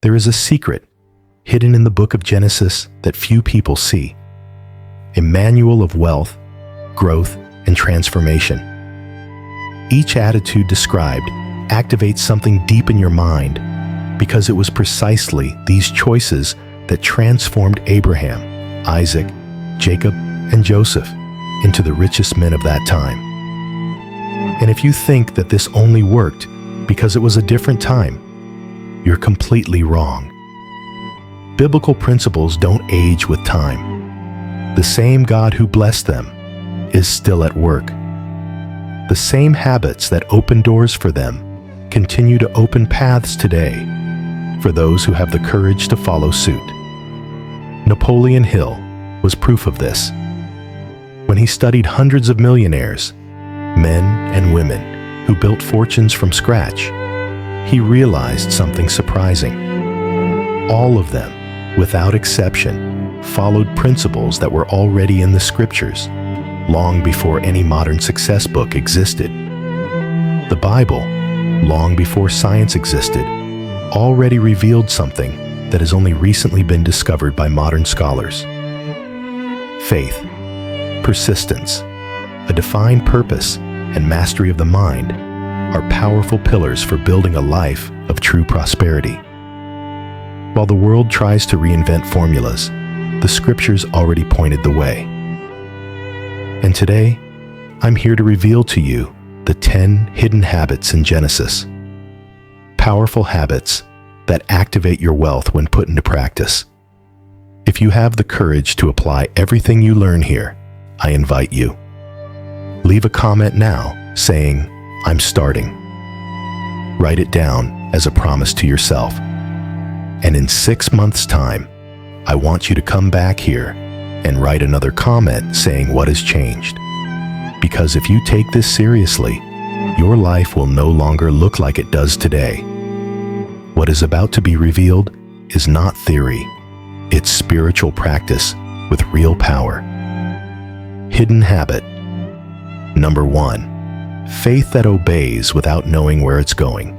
There is a secret hidden in the book of Genesis that few people see. A manual of wealth, growth, and transformation. Each attitude described activates something deep in your mind because it was precisely these choices that transformed Abraham, Isaac, Jacob, and Joseph into the richest men of that time. And if you think that this only worked because it was a different time, you're completely wrong. Biblical principles don't age with time. The same God who blessed them is still at work. The same habits that open doors for them continue to open paths today for those who have the courage to follow suit. Napoleon Hill was proof of this. When he studied hundreds of millionaires, men and women who built fortunes from scratch, he realized something surprising. All of them, without exception, followed principles that were already in the scriptures, long before any modern success book existed. The Bible, long before science existed, already revealed something that has only recently been discovered by modern scholars. Faith, persistence, a defined purpose, and mastery of the mind are powerful pillars for building a life of true prosperity. While the world tries to reinvent formulas, the scriptures already pointed the way. And today, I'm here to reveal to you the 10 hidden habits in Genesis. Powerful habits that activate your wealth when put into practice. If you have the courage to apply everything you learn here, I invite you. Leave a comment now saying, "I'm starting." Write it down as a promise to yourself. And in 6 months' time, I want you to come back here and write another comment saying what has changed. Because if you take this seriously, your life will no longer look like it does today. What is about to be revealed is not theory, it's spiritual practice with real power. Hidden habit. Number 1, faith that obeys without knowing where it's going.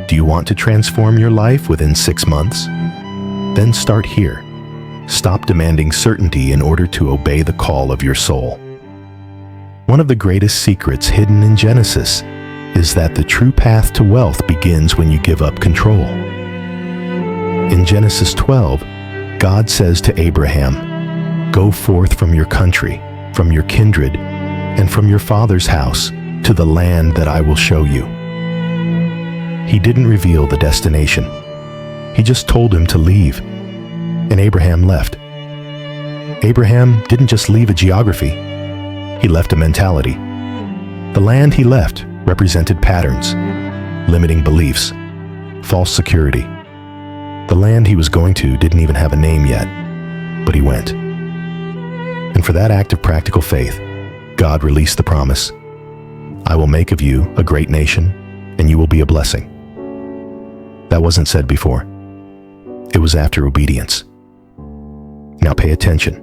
Do you want to transform your life within 6 months? Then start here. Stop demanding certainty in order to obey the call of your soul. One of the greatest secrets hidden in Genesis is that the true path to wealth begins when you give up control. In Genesis 12, God says to Abraham, "Go forth from your country, from your kindred, and from your father's house to the land that I will show you." He didn't reveal the destination. He just told him to leave, and Abraham left. Abraham didn't just leave a geography, he left a mentality. The land he left represented patterns, limiting beliefs, false security. The land he was going to didn't even have a name yet, but he went. And for that act of practical faith, God released the promise, "I will make of you a great nation, and you will be a blessing." That wasn't said before. It was after obedience. Now pay attention.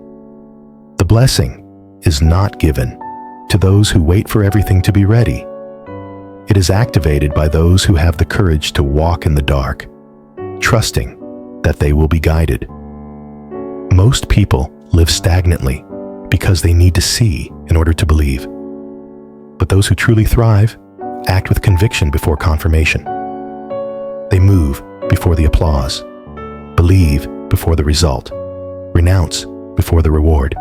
The blessing is not given to those who wait for everything to be ready. It is activated by those who have the courage to walk in the dark, trusting that they will be guided. Most people live stagnantly because they need to see in order to believe. But those who truly thrive act with conviction before confirmation. They move before the applause, believe before the result, renounce before the reward.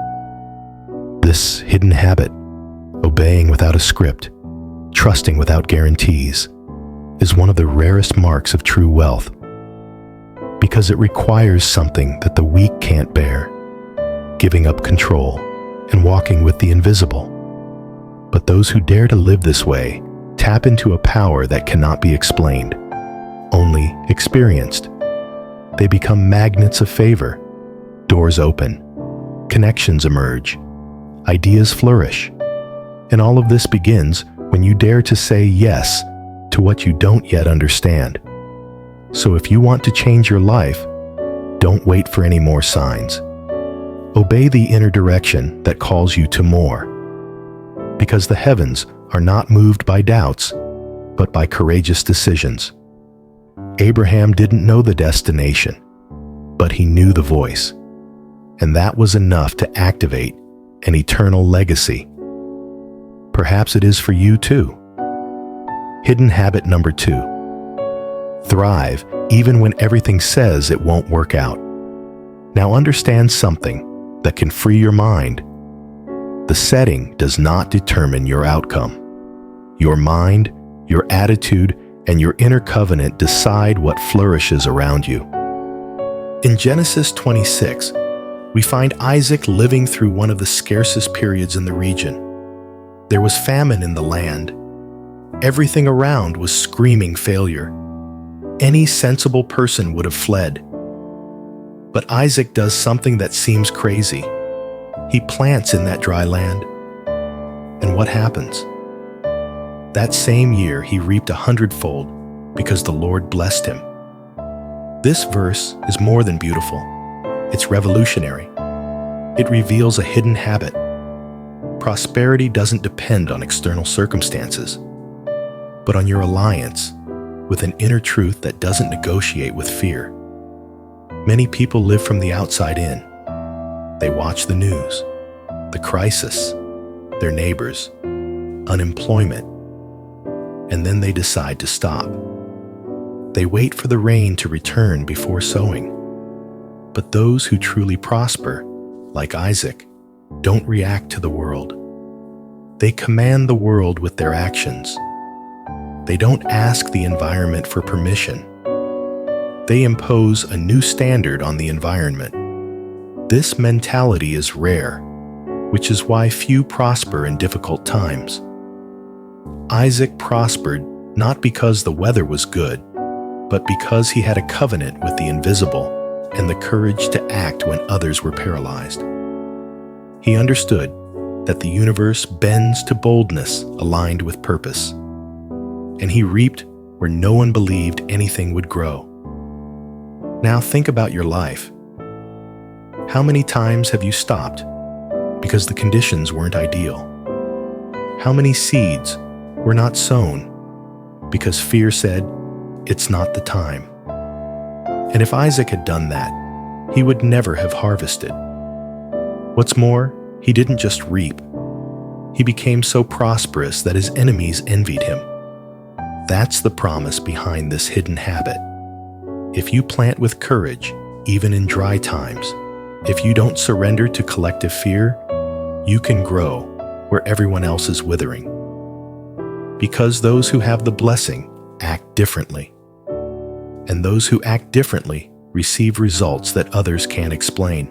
This hidden habit, obeying without a script, trusting without guarantees, is one of the rarest marks of true wealth, because it requires something that the weak can't bear, giving up control and walking with the invisible. But those who dare to live this way tap into a power that cannot be explained, only experienced. They become magnets of favor. Doors open, connections emerge, ideas flourish. And all of this begins when you dare to say yes to what you don't yet understand. So if you want to change your life, don't wait for any more signs. Obey the inner direction that calls you to more. Because the heavens are not moved by doubts, but by courageous decisions. Abraham didn't know the destination, but he knew the voice, and that was enough to activate an eternal legacy. Perhaps it is for you too. Hidden habit number 2. Thrive even when everything says it won't work out. Now understand something that can free your mind. The setting does not determine your outcome. Your mind, your attitude, and your inner covenant decide what flourishes around you. In Genesis 26, we find Isaac living through one of the scarcest periods in the region. There was famine in the land. Everything around was screaming failure. Any sensible person would have fled. But Isaac does something that seems crazy. He plants in that dry land. And what happens? That same year, he reaped 100-fold because the Lord blessed him. This verse is more than beautiful. It's revolutionary. It reveals a hidden habit. Prosperity doesn't depend on external circumstances, but on your alliance with an inner truth that doesn't negotiate with fear. Many people live from the outside in. They watch the news, the crisis, their neighbors, unemployment, and then they decide to stop. They wait for the rain to return before sowing. But those who truly prosper, like Isaac, don't react to the world. They command the world with their actions. They don't ask the environment for permission. They impose a new standard on the environment. This mentality is rare, which is why few prosper in difficult times. Isaac prospered not because the weather was good, but because he had a covenant with the invisible and the courage to act when others were paralyzed. He understood that the universe bends to boldness aligned with purpose, and he reaped where no one believed anything would grow. Now think about your life. How many times have you stopped because the conditions weren't ideal? How many seeds were not sown because fear said, "It's not the time"? And if Isaac had done that, he would never have harvested. What's more, he didn't just reap. He became so prosperous that his enemies envied him. That's the promise behind this hidden habit. If you plant with courage, even in dry times, if you don't surrender to collective fear, you can grow where everyone else is withering. Because those who have the blessing act differently. And those who act differently receive results that others can't explain.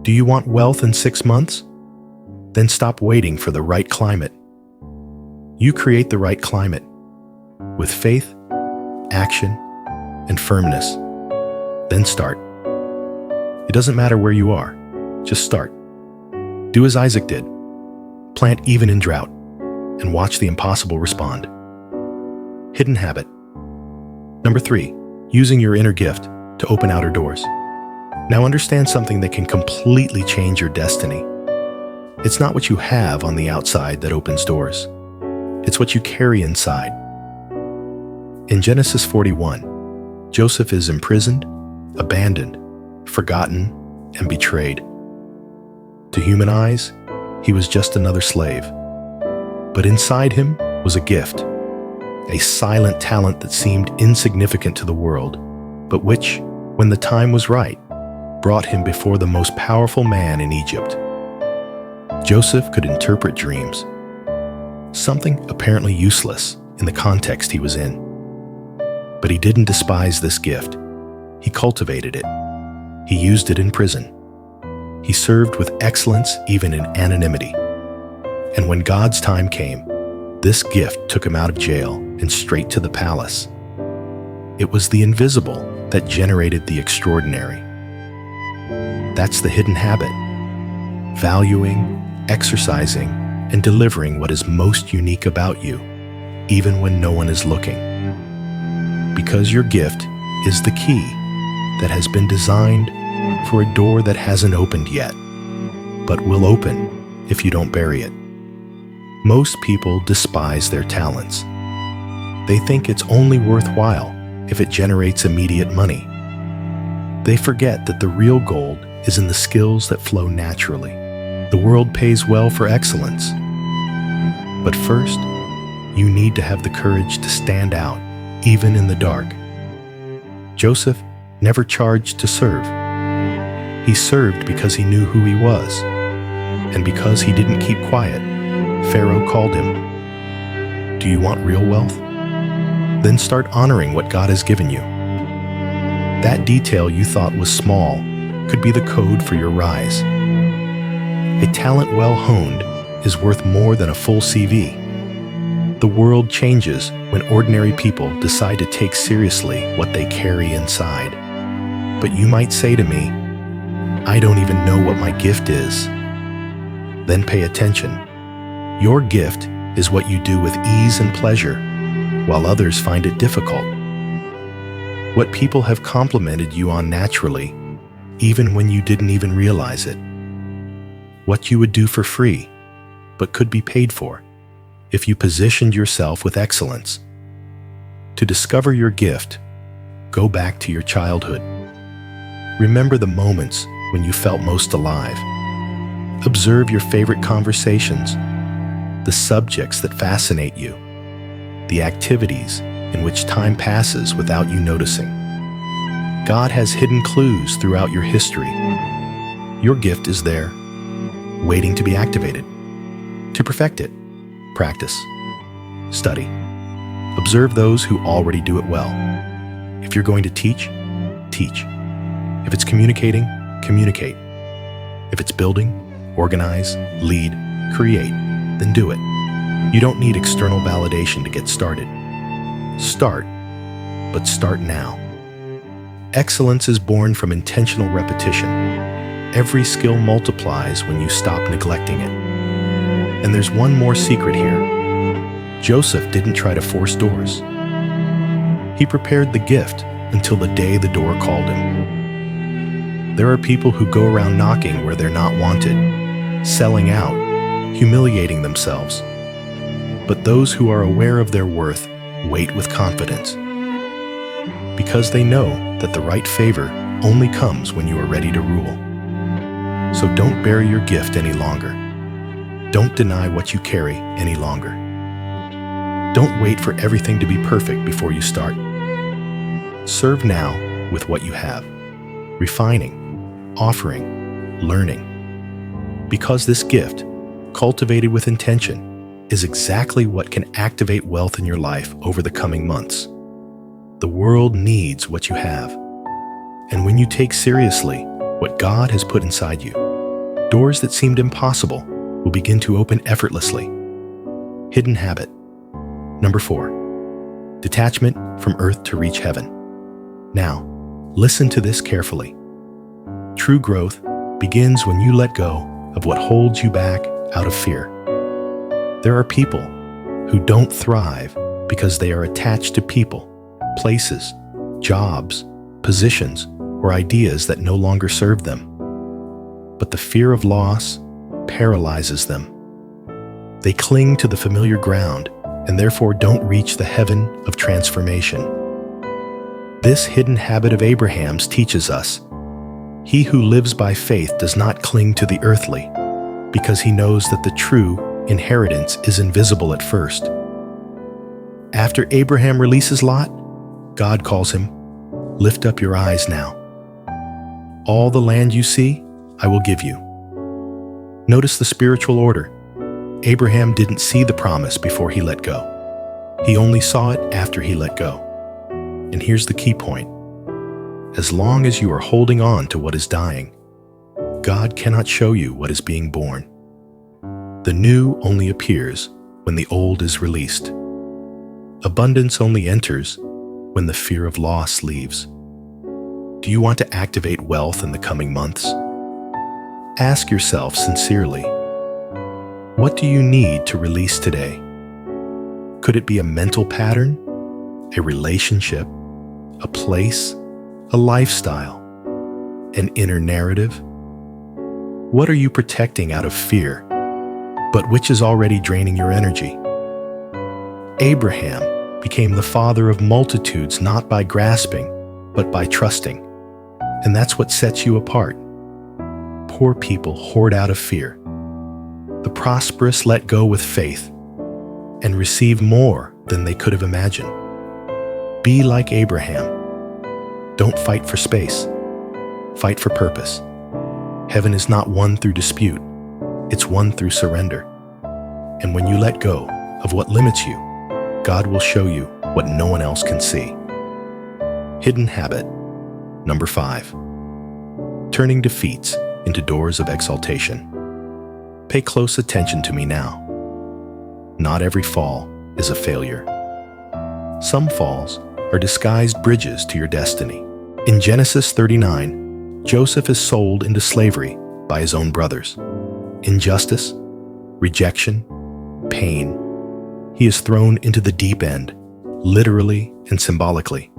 Do you want wealth in 6 months? Then stop waiting for the right climate. You create the right climate with faith, action, and firmness. Then start. It doesn't matter where you are, just start. Do as Isaac did. Plant even in drought and watch the impossible respond. Hidden habit. Number 3, using your inner gift to open outer doors. Now understand something that can completely change your destiny. It's not what you have on the outside that opens doors. It's what you carry inside. In Genesis 41, Joseph is imprisoned, abandoned, forgotten, and betrayed. To human eyes, he was just another slave. But inside him was a gift, a silent talent that seemed insignificant to the world, but which, when the time was right, brought him before the most powerful man in Egypt. Joseph could interpret dreams, something apparently useless in the context he was in. But he didn't despise this gift. He cultivated it. He used it in prison. He served with excellence even in anonymity. And when God's time came, this gift took him out of jail and straight to the palace. It was the invisible that generated the extraordinary. That's the hidden habit. Valuing, exercising, and delivering what is most unique about you, even when no one is looking. Because your gift is the key that has been designed for a door that hasn't opened yet, but will open if you don't bury it. Most people despise their talents. They think it's only worthwhile if it generates immediate money. They forget that the real gold is in the skills that flow naturally. The world pays well for excellence. But first, you need to have the courage to stand out, even in the dark. Joseph never charged to serve. He served because he knew who he was. And because he didn't keep quiet, Pharaoh called him. Do you want real wealth? Then start honoring what God has given you. That detail you thought was small could be the code for your rise. A talent well honed is worth more than a full CV. The world changes when ordinary people decide to take seriously what they carry inside. But you might say to me, I don't even know what my gift is. Then pay attention. Your gift is what you do with ease and pleasure, while others find it difficult. What people have complimented you on naturally, even when you didn't even realize it. What you would do for free, but could be paid for, if you positioned yourself with excellence. To discover your gift, go back to your childhood. Remember the moments when you felt most alive. Observe your favorite conversations, the subjects that fascinate you, the activities in which time passes without you noticing. God has hidden clues throughout your history. Your gift is there, waiting to be activated. To perfect it, practice, study. Observe those who already do it well. If you're going to teach, teach. If it's communicating, communicate. If it's building, organize, lead, create, then do it. You don't need external validation to get started. Start, but start now. Excellence is born from intentional repetition. Every skill multiplies when you stop neglecting it. And there's one more secret here. Joseph didn't try to force doors. He prepared the gift until the day the door called him. There are people who go around knocking where they're not wanted, selling out, humiliating themselves. But those who are aware of their worth wait with confidence, because they know that the right favor only comes when you are ready to rule. So don't bury your gift any longer. Don't deny what you carry any longer. Don't wait for everything to be perfect before you start. Serve now with what you have, refining, offering, learning. Because this gift, cultivated with intention, is exactly what can activate wealth in your life over the coming months. The world needs what you have. And when you take seriously what God has put inside you, doors that seemed impossible will begin to open effortlessly. Hidden habit. Number 4, detachment from earth to reach heaven. Now, listen to this carefully. True growth begins when you let go of what holds you back out of fear. There are people who don't thrive because they are attached to people, places, jobs, positions, or ideas that no longer serve them. But the fear of loss paralyzes them. They cling to the familiar ground and therefore don't reach the heaven of transformation. This hidden habit of Abraham's teaches us, he who lives by faith does not cling to the earthly, because he knows that the true inheritance is invisible at first. After Abraham releases Lot, God calls him, lift up your eyes now. All the land you see, I will give you. Notice the spiritual order. Abraham didn't see the promise before he let go. He only saw it after he let go. And here's the key point. As long as you are holding on to what is dying, God cannot show you what is being born. The new only appears when the old is released. Abundance only enters when the fear of loss leaves. Do you want to activate wealth in the coming months? Ask yourself sincerely, what do you need to release today? Could it be a mental pattern, a relationship, a place, a lifestyle, an inner narrative? What are you protecting out of fear, but which is already draining your energy? Abraham became the father of multitudes not by grasping, but by trusting. And that's what sets you apart. Poor people hoard out of fear. The prosperous let go with faith and receive more than they could have imagined. Be like Abraham. Don't fight for space. Fight for purpose. Heaven is not won through dispute. It's won through surrender. And when you let go of what limits you, God will show you what no one else can see. Hidden habit. Number 5. Turning defeats into doors of exaltation. Pay close attention to me now. Not every fall is a failure. Some falls are disguised bridges to your destiny. In Genesis 39, Joseph is sold into slavery by his own brothers. Injustice, rejection, pain. He is thrown into the deep end, literally and symbolically.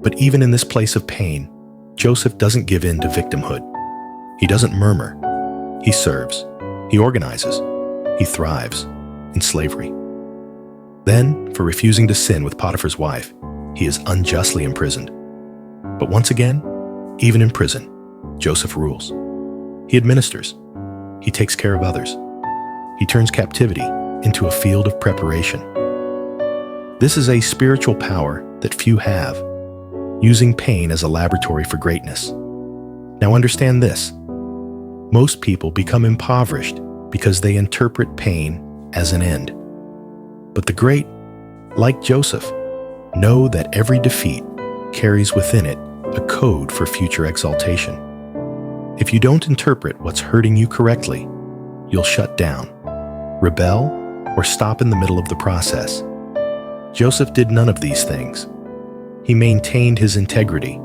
But even in this place of pain, Joseph doesn't give in to victimhood. He doesn't murmur. He serves. He organizes. He thrives in slavery. Then, for refusing to sin with Potiphar's wife, he is unjustly imprisoned. But once again, even in prison, Joseph rules. He administers. He takes care of others. He turns captivity into a field of preparation. This is a spiritual power that few have, using pain as a laboratory for greatness. Now understand this. Most people become impoverished because they interpret pain as an end. But the great, like Joseph, know that every defeat carries within it a code for future exaltation. If you don't interpret what's hurting you correctly, you'll shut down, rebel, or stop in the middle of the process. Joseph did none of these things. He maintained his integrity.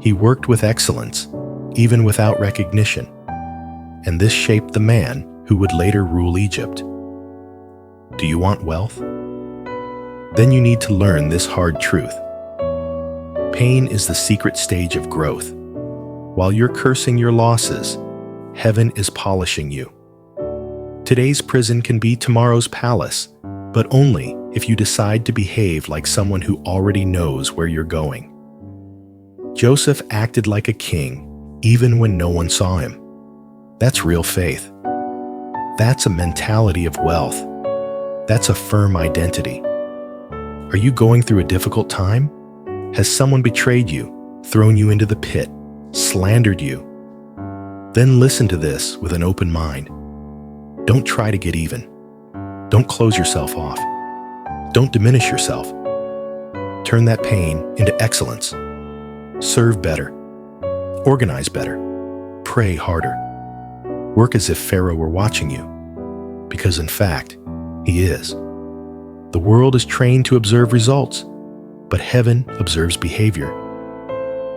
He worked with excellence, even without recognition. And this shaped the man who would later rule Egypt. Do you want wealth? Then you need to learn this hard truth. Pain is the secret stage of growth. While you're cursing your losses, heaven is polishing you. Today's prison can be tomorrow's palace, but only if you decide to behave like someone who already knows where you're going. Joseph acted like a king, even when no one saw him. That's real faith. That's a mentality of wealth. That's a firm identity. Are you going through a difficult time? Has someone betrayed you, thrown you into the pit, slandered you? Then listen to this with an open mind. Don't try to get even. Don't close yourself off. Don't diminish yourself. Turn that pain into excellence. Serve better. Organize better. Pray harder. Work as if Pharaoh were watching you, because in fact, he is. The world is trained to observe results, but heaven observes behavior.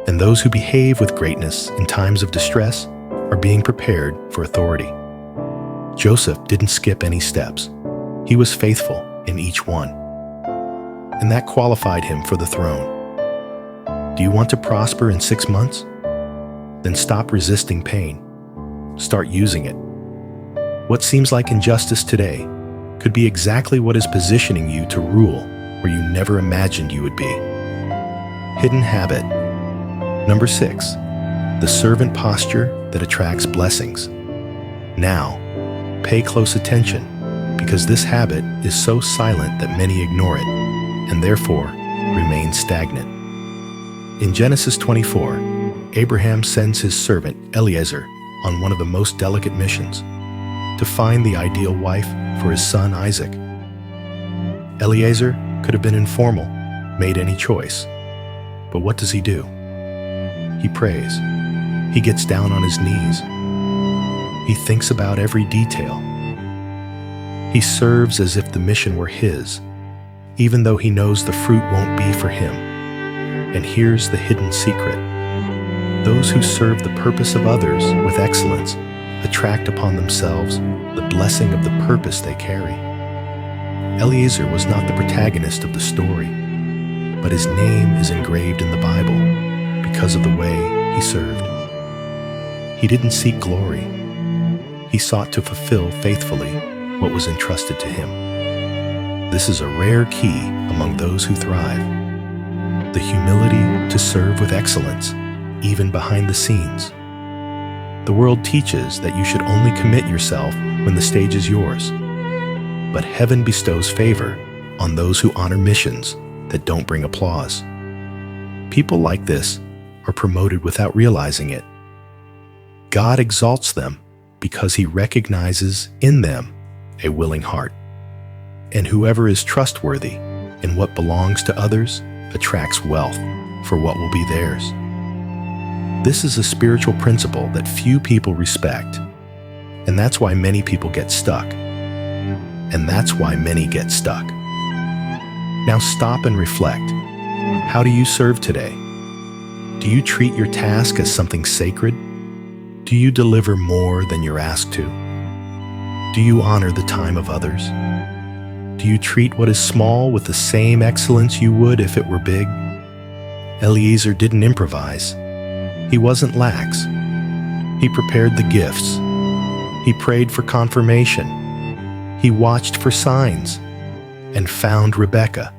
And those who behave with greatness in times of distress are being prepared for authority. Joseph didn't skip any steps. He was faithful in each one. And that qualified him for the throne. Do you want to prosper in 6 months? Then stop resisting pain. Start using it. What seems like injustice today could be exactly what is positioning you to rule where you never imagined you would be. Hidden habit. Number 6, the servant posture that attracts blessings. Now, pay close attention, because this habit is so silent that many ignore it, and therefore remain stagnant. In Genesis 24, Abraham sends his servant Eliezer on one of the most delicate missions, to find the ideal wife for his son Isaac. Eliezer could have been informal, made any choice. But what does he do? He prays. He gets down on his knees. He thinks about every detail. He serves as if the mission were his, even though he knows the fruit won't be for him. And here's the hidden secret. Those who serve the purpose of others with excellence attract upon themselves the blessing of the purpose they carry. Eliezer was not the protagonist of the story, but his name is engraved in the Bible because of the way he served. He didn't seek glory. He sought to fulfill faithfully what was entrusted to him. This is a rare key among those who thrive. The humility to serve with excellence, even behind the scenes. The world teaches that you should only commit yourself when the stage is yours. But heaven bestows favor on those who honor missions that don't bring applause. People like this are promoted without realizing it. God exalts them because He recognizes in them a willing heart. And whoever is trustworthy in what belongs to others attracts wealth for what will be theirs. This is a spiritual principle that few people respect, and that's why many people get stuck. And that's why many get stuck. Now stop and reflect. How do you serve today? Do you treat your task as something sacred? Do you deliver more than you're asked to? Do you honor the time of others? Do you treat what is small with the same excellence you would if it were big? Eliezer didn't improvise. He wasn't lax. He prepared the gifts. He prayed for confirmation. He watched for signs and found Rebekah,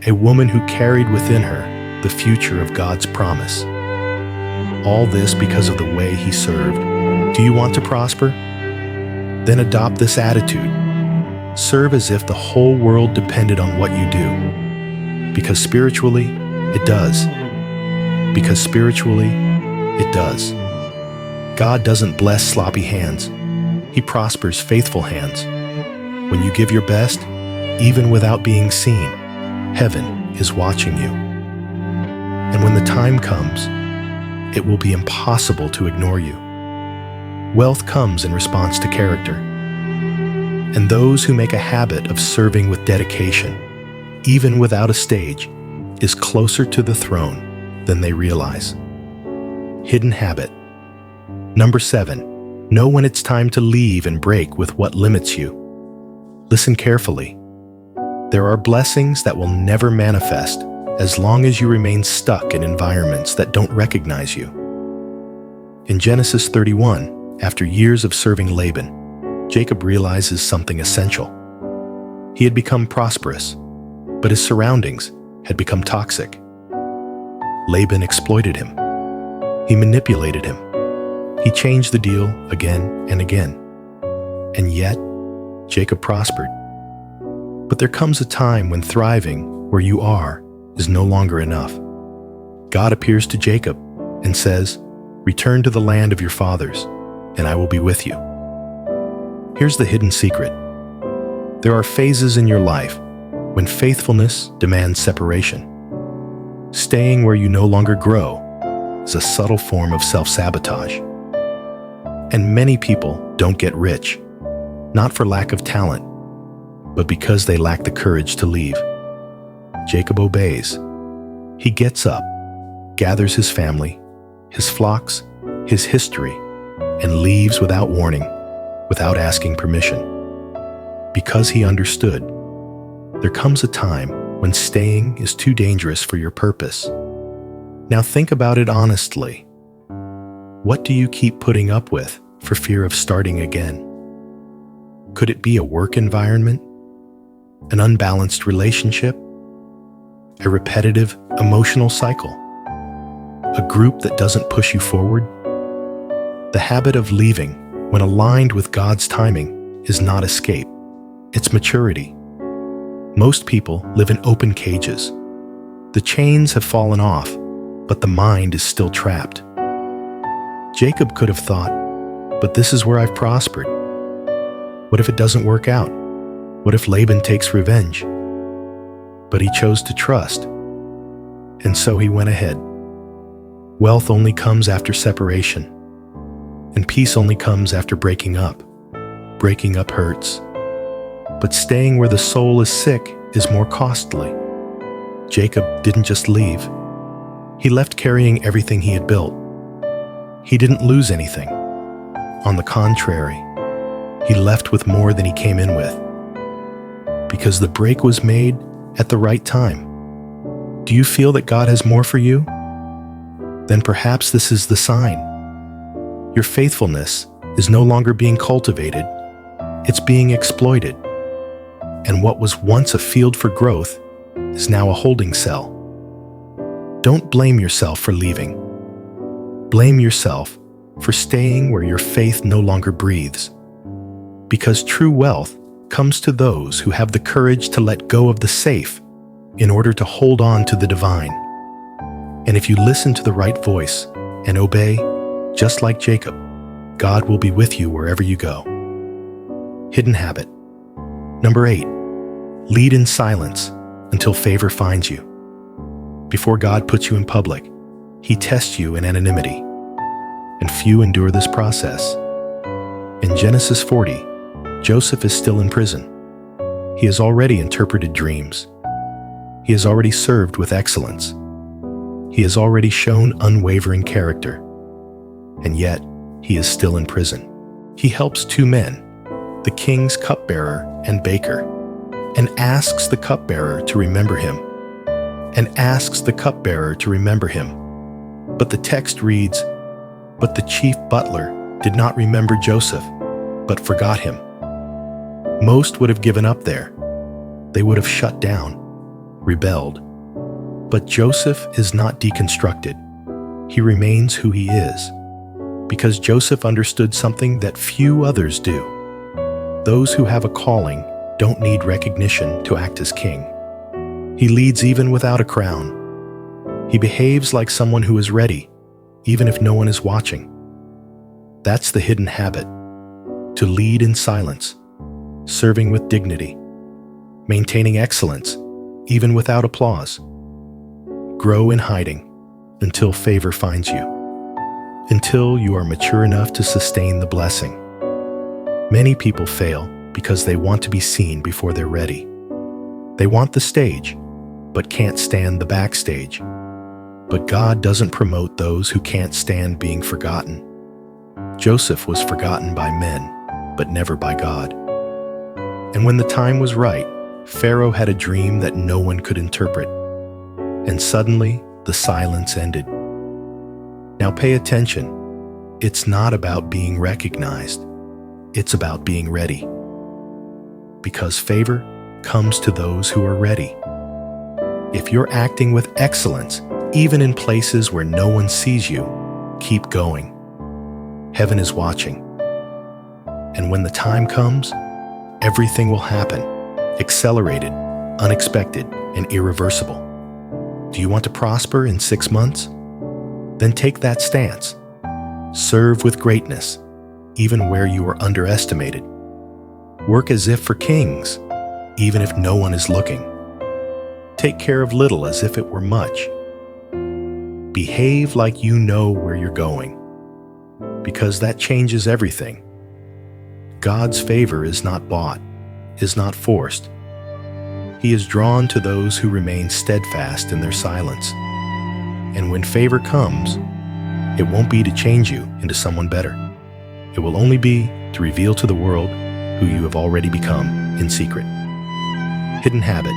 a woman who carried within her the future of God's promise. All this because of the way he served. Do you want to prosper? Then adopt this attitude. Serve as if the whole world depended on what you do. Because spiritually, it does. Because spiritually, it does. God doesn't bless sloppy hands. He prospers faithful hands. When you give your best, even without being seen, heaven is watching you. And when the time comes, it will be impossible to ignore you. Wealth comes in response to character. And those who make a habit of serving with dedication, even without a stage, is closer to the throne than they realize. Hidden habit. Number 7, know when it's time to leave and break with what limits you. Listen carefully. There are blessings that will never manifest as long as you remain stuck in environments that don't recognize you. In Genesis 31, after years of serving Laban, Jacob realizes something essential. He had become prosperous, but his surroundings had become toxic. Laban exploited him. He manipulated him. He changed the deal again and again. And yet, Jacob prospered. But there comes a time when thriving where you are is no longer enough. God appears to Jacob and says, "Return to the land of your fathers, and I will be with you." Here's the hidden secret. There are phases in your life when faithfulness demands separation. Staying where you no longer grow is a subtle form of self-sabotage. And many people don't get rich, not for lack of talent, but because they lack the courage to leave. Jacob obeys. He gets up, gathers his family, his flocks, his history, and leaves without warning, without asking permission. Because he understood, there comes a time when staying is too dangerous for your purpose. Now think about it honestly. What do you keep putting up with for fear of starting again? Could it be a work environment? An unbalanced relationship? A repetitive emotional cycle? A group that doesn't push you forward? The habit of leaving, when aligned with God's timing, is not escape. It's maturity. Most people live in open cages. The chains have fallen off, but the mind is still trapped. Jacob could have thought, but this is where I've prospered. What if it doesn't work out? What if Laban takes revenge? But he chose to trust, and so he went ahead. Wealth only comes after separation, and peace only comes after breaking up. Breaking up hurts, but staying where the soul is sick is more costly. Jacob didn't just leave. He left carrying everything he had built. He didn't lose anything. On the contrary, he left with more than he came in with. Because the break was made at the right time. Do you feel that God has more for you? Then perhaps this is the sign. Your faithfulness is no longer being cultivated. It's being exploited. and what was once a field for growth is now a holding cell. Don't blame yourself for leaving. Blame yourself for staying where your faith no longer breathes. Because true wealth comes to those who have the courage to let go of the safe in order to hold on to the divine. And if you listen to the right voice and obey, just like Jacob, God will be with you wherever you go. Hidden habit. Number 8, lead in silence until favor finds you. Before God puts you in public, He tests you in anonymity, and few endure this process. In Genesis 40, Joseph is still in prison. He has already interpreted dreams. He has already served with excellence. He has already shown unwavering character. And yet, he is still in prison. He helps 2 men, the king's cupbearer and baker, and asks the cupbearer to remember him. But the text reads, "But the chief butler did not remember Joseph, but forgot him." Most would have given up there. They would have shut down, rebelled. But Joseph is not deconstructed. He remains who he is, because Joseph understood something that few others do. Those who have a calling don't need recognition to act as king. He leads even without a crown. He behaves like someone who is ready, even if no one is watching. That's the hidden habit: to lead in silence, serving with dignity, maintaining excellence, even without applause. Grow in hiding until favor finds you, until you are mature enough to sustain the blessing. Many people fail because they want to be seen before they're ready. They want the stage, but can't stand the backstage. But God doesn't promote those who can't stand being forgotten. Joseph was forgotten by men, but never by God. And when the time was right, Pharaoh had a dream that no one could interpret. And suddenly, the silence ended. Now pay attention. It's not about being recognized. It's about being ready. Because favor comes to those who are ready. If you're acting with excellence, even in places where no one sees you, keep going. Heaven is watching. And when the time comes, everything will happen, accelerated, unexpected, and irreversible. Do you want to prosper in 6 months? Then take that stance. Serve with greatness, even where you are underestimated. Work as if for kings, even if no one is looking. Take care of little as if it were much. Behave like you know where you're going, because that changes everything. God's favor is not bought, is not forced. He is drawn to those who remain steadfast in their silence. And when favor comes, it won't be to change you into someone better. It will only be to reveal to the world who you have already become in secret. Hidden habit.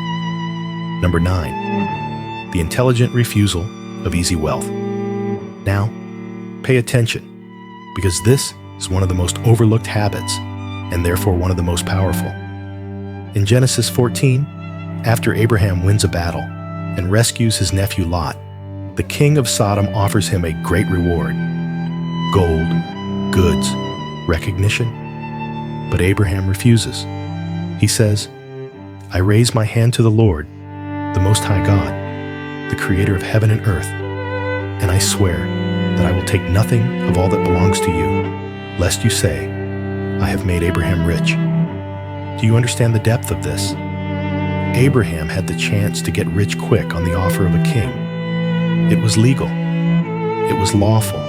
Number 9, the intelligent refusal of easy wealth. Now, pay attention, because this is one of the most overlooked habits, and therefore one of the most powerful. In Genesis 14, after Abraham wins a battle and rescues his nephew Lot, the king of Sodom offers him a great reward: gold, goods, recognition. But Abraham refuses. He says, "I raise my hand to the Lord, the Most High God, the Creator of heaven and earth, and I swear that I will take nothing of all that belongs to you, lest you say, I have made Abraham rich." Do you understand the depth of this? Abraham had the chance to get rich quick on the offer of a king. It was legal. It was lawful.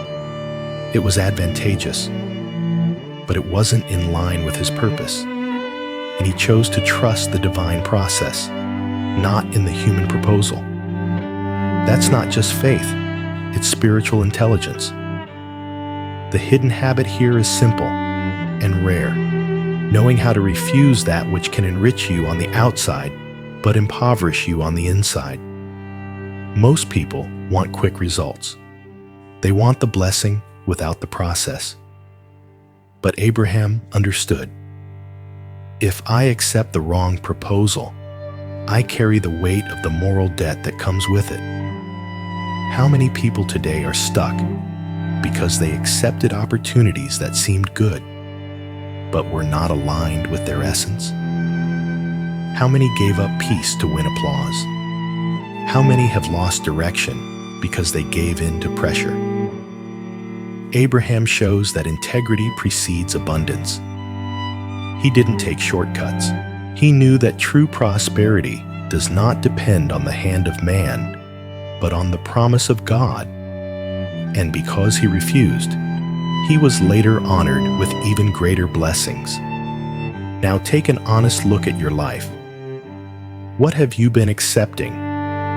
It was advantageous. But it wasn't in line with his purpose. And he chose to trust the divine process, not in the human proposal. That's not just faith, it's spiritual intelligence. The hidden habit here is simple and rare, knowing how to refuse that which can enrich you on the outside, but impoverish you on the inside. Most people want quick results. They want the blessing without the process. But Abraham understood. If I accept the wrong proposal, I carry the weight of the moral debt that comes with it. How many people today are stuck because they accepted opportunities that seemed good, but were not aligned with their essence? How many gave up peace to win applause? How many have lost direction because they gave in to pressure? Abraham shows that integrity precedes abundance. He didn't take shortcuts. He knew that true prosperity does not depend on the hand of man, but on the promise of God. And because he refused, he was later honored with even greater blessings. Now take an honest look at your life. What have you been accepting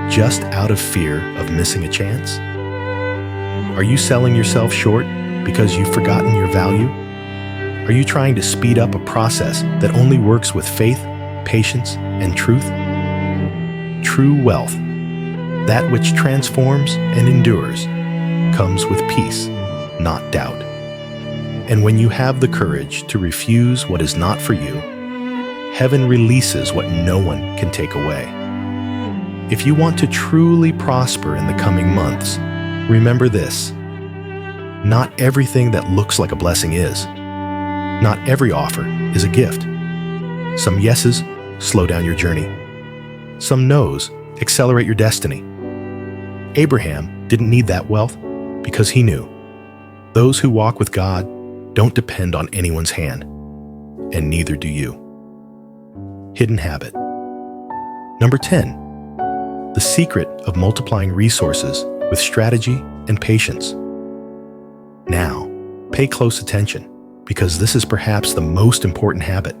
just out of fear of missing a chance? Are you selling yourself short because you've forgotten your value? Are you trying to speed up a process that only works with faith, patience, and truth? True wealth, that which transforms and endures, comes with peace, not doubt. And when you have the courage to refuse what is not for you, heaven releases what no one can take away. If you want to truly prosper in the coming months, remember this: not everything that looks like a blessing is. Not every offer is a gift. Some yeses slow down your journey. Some no's accelerate your destiny. Abraham didn't need that wealth because he knew those who walk with God don't depend on anyone's hand, and neither do you. Hidden habit. Number 10, the secret of multiplying resources with strategy and patience. Now, pay close attention, because this is perhaps the most important habit.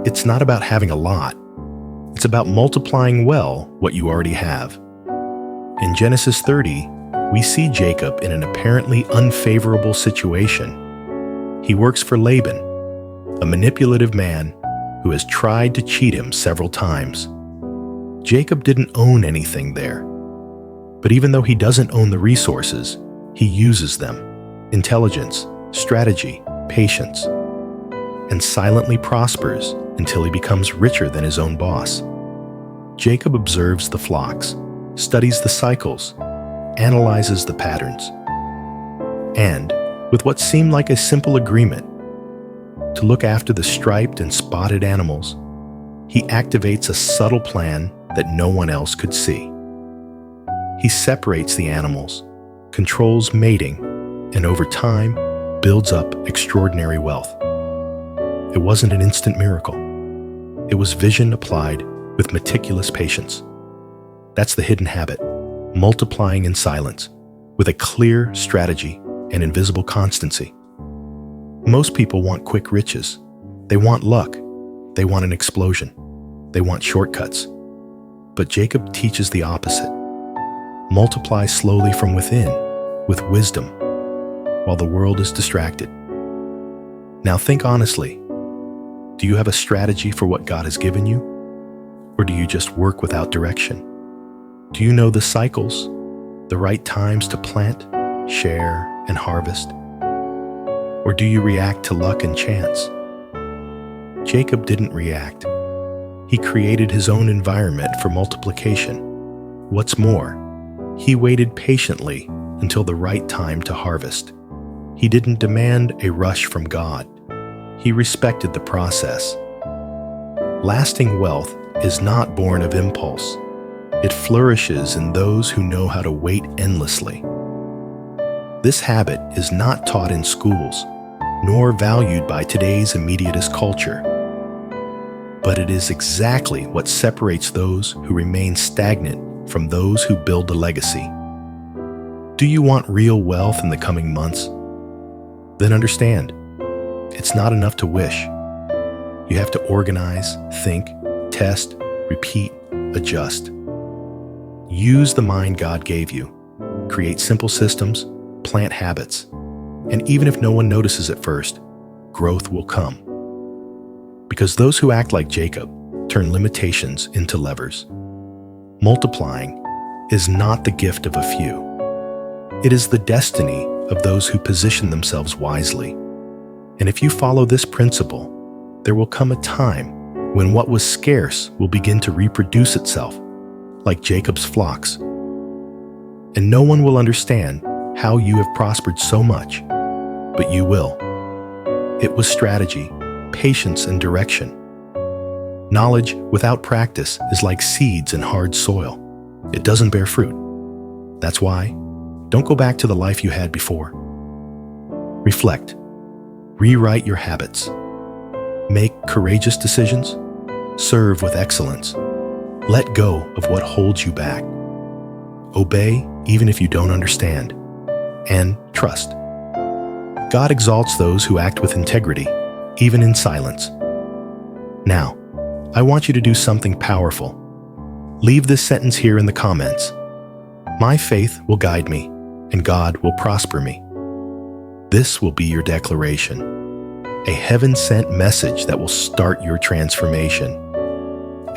It's not about having a lot. It's about multiplying well what you already have. In Genesis 30, we see Jacob in an apparently unfavorable situation. He works for Laban, a manipulative man who has tried to cheat him several times. Jacob didn't own anything there. But even though he doesn't own the resources, he uses them: intelligence, strategy, patience, and silently prospers until he becomes richer than his own boss. Jacob observes the flocks, studies the cycles, analyzes the patterns, and, with what seemed like a simple agreement to look after the striped and spotted animals, he activates a subtle plan that no one else could see. He separates the animals, controls mating, and over time builds up extraordinary wealth. It wasn't an instant miracle. It was vision applied with meticulous patience. That's the hidden habit, multiplying in silence, with a clear strategy and invisible constancy. Most people want quick riches. They want luck. They want an explosion. They want shortcuts. But Jacob teaches the opposite. Multiply slowly from within, with wisdom, while the world is distracted. Now think honestly. Do you have a strategy for what God has given you? Or do you just work without direction? Do you know the cycles, the right times to plant, share, and harvest? Or do you react to luck and chance? Jacob didn't react. He created his own environment for multiplication. What's more, he waited patiently until the right time to harvest. He didn't demand a rush from God. He respected the process. Lasting wealth is not born of impulse. It flourishes in those who know how to wait endlessly. This habit is not taught in schools, nor valued by today's immediatist culture. But it is exactly what separates those who remain stagnant from those who build a legacy. Do you want real wealth in the coming months? Then understand, it's not enough to wish. You have to organize, think, test, repeat, adjust. Use the mind God gave you. Create simple systems, plant habits, and even if no one notices at first, growth will come. Because those who act like Jacob turn limitations into levers. Multiplying is not the gift of a few. It is the destiny of those who position themselves wisely. And if you follow this principle, there will come a time when what was scarce will begin to reproduce itself, like Jacob's flocks. And no one will understand how you have prospered so much, but you will. It was strategy, patience, and direction. Knowledge without practice is like seeds in hard soil. It doesn't bear fruit. That's why, don't go back to the life you had before. Reflect. Rewrite your habits. Make courageous decisions. Serve with excellence. Let go of what holds you back. Obey even if you don't understand. And trust. God exalts those who act with integrity, even in silence. Now, I want you to do something powerful. Leave this sentence here in the comments. My faith will guide me, and God will prosper me. This will be your declaration, a heaven-sent message that will start your transformation,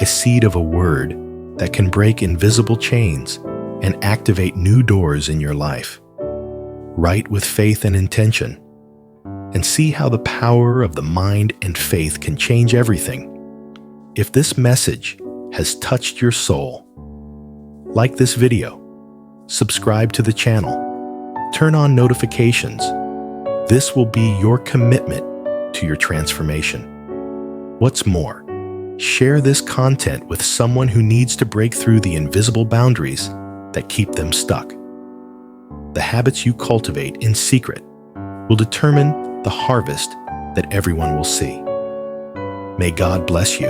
a seed of a word that can break invisible chains and activate new doors in your life. Write with faith and intention, and see how the power of the mind and faith can change everything. If this message has touched your soul, like this video, subscribe to the channel, turn on notifications. This will be your commitment to your transformation. What's more, share this content with someone who needs to break through the invisible boundaries that keep them stuck. The habits you cultivate in secret will determine the harvest that everyone will see. May God bless you,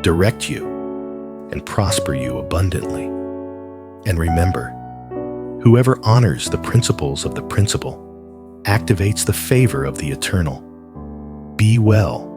direct you, and prosper you abundantly. And remember, whoever honors the principles of the principle activates the favor of the eternal. Be well